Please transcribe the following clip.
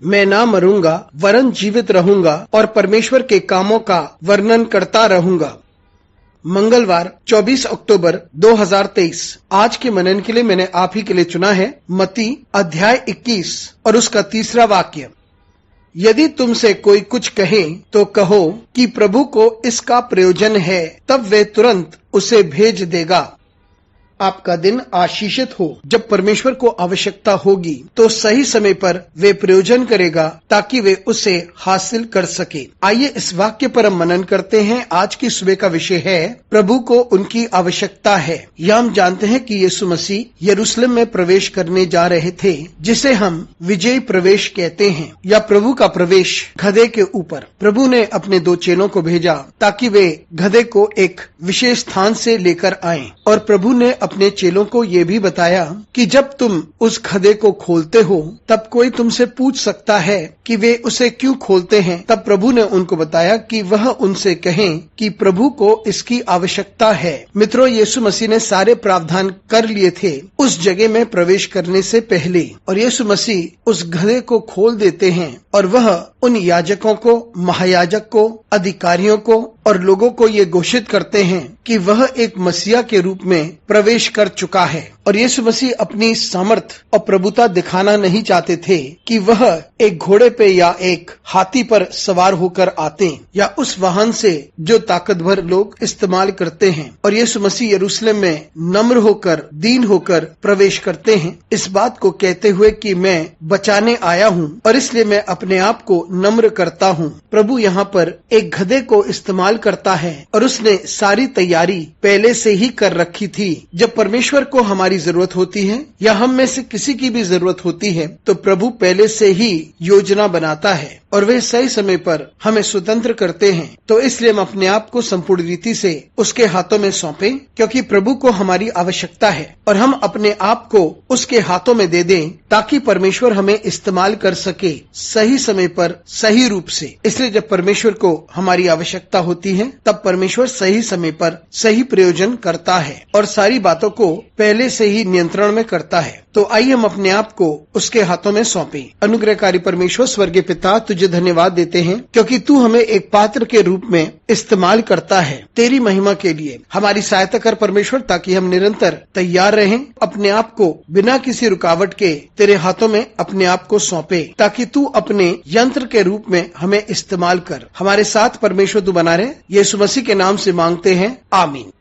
मैं ना मरूंगा वरन जीवित रहूंगा और परमेश्वर के कामों का वर्णन करता रहूंगा। मंगलवार 24 अक्टूबर 2023। आज के मनन के लिए मैंने आप ही के लिए चुना है मत्ती अध्याय 21 और उसका 3रा वाक्य। यदि तुमसे कोई कुछ कहे तो कहो कि प्रभु को इसका प्रयोजन है, तब वे तुरंत उसे भेज देगा। आपका दिन आशीषित हो। जब परमेश्वर को आवश्यकता होगी तो सही समय पर वे प्रयोजन करेगा ताकि वे उसे हासिल कर सके। आइए इस वाक्य पर हम मनन करते हैं। आज की सुबह का विषय है प्रभु को उनकी आवश्यकता है। यह हम जानते हैं कि यीशु मसीह यरूशलेम में प्रवेश करने जा रहे थे, जिसे हम विजय प्रवेश कहते हैं या प्रभु का प्रवेश गधे के ऊपर। प्रभु ने अपने 2 चेलों को भेजा ताकि वे गधे को एक विशेष स्थान से लेकर आएं और प्रभु ने अपने चेलों को ये भी बताया कि जब तुम उस गधे को खोलते हो तब कोई तुमसे पूछ सकता है कि वे उसे क्यों खोलते हैं। तब प्रभु ने उनको बताया कि वह उनसे कहें कि प्रभु को इसकी आवश्यकता है। मित्रों, यीशु मसीह ने सारे प्रावधान कर लिए थे उस जगह में प्रवेश करने से पहले, और यीशु मसीह उस गधे को खोल देते हैं और वह उन याजकों को, महायाजक को, अधिकारियों को और लोगों को ये घोषित करते हैं कि वह एक मसीहा के रूप में प्रवेश कर चुका है। और यीशु मसीह अपनी सामर्थ और प्रभुता दिखाना नहीं चाहते थे कि वह एक घोड़े पे या एक हाथी पर सवार होकर आते या उस वाहन से जो ताकतवर लोग इस्तेमाल करते हैं। और यीशु मसीह यरूशलेम में नम्र होकर, दीन होकर प्रवेश करते हैं, इस बात को कहते हुए कि मैं बचाने आया हूँ और इसलिए मैं अपने आप को नम्र करता हूँ। प्रभु यहाँ पर एक गधे को इस्तेमाल करता है और उसने सारी तैयारी पहले से ही कर रखी थी। जब परमेश्वर को हमारी जरूरत होती है या हम में से किसी की भी जरूरत होती है तो प्रभु पहले से ही योजना बनाता है और वे सही समय पर हमें स्वतंत्र करते हैं। तो इसलिए हम अपने आप को संपूर्ण रीति से उसके हाथों में सौंपें, क्योंकि प्रभु को हमारी आवश्यकता है और हम अपने आप को उसके हाथों में दे दें ताकि परमेश्वर हमें इस्तेमाल कर सके सही समय पर, सही रूप से। इसलिए जब परमेश्वर को हमारी आवश्यकता होती है तब परमेश्वर सही समय पर सही प्रयोजन करता है और सारी बातों को पहले से ही नियंत्रण में करता है। तो आइए हम अपने आप को उसके हाथों में सौंपें। अनुग्रहकारी परमेश्वर, स्वर्गीय पिता, तुझे धन्यवाद देते हैं क्योंकि तू हमें एक पात्र के रूप में इस्तेमाल करता है तेरी महिमा के लिए। हमारी सहायता कर परमेश्वर, ताकि हम निरंतर तैयार रहें, अपने आप को बिना किसी रुकावट के तेरे हाथों में अपने आप को सौंपे, ताकि तू अपने यंत्र के रूप में हमें इस्तेमाल कर। हमारे साथ परमेश्वर तू बना रहे। यीशु मसीह के नाम से मांगते हैं, आमीन।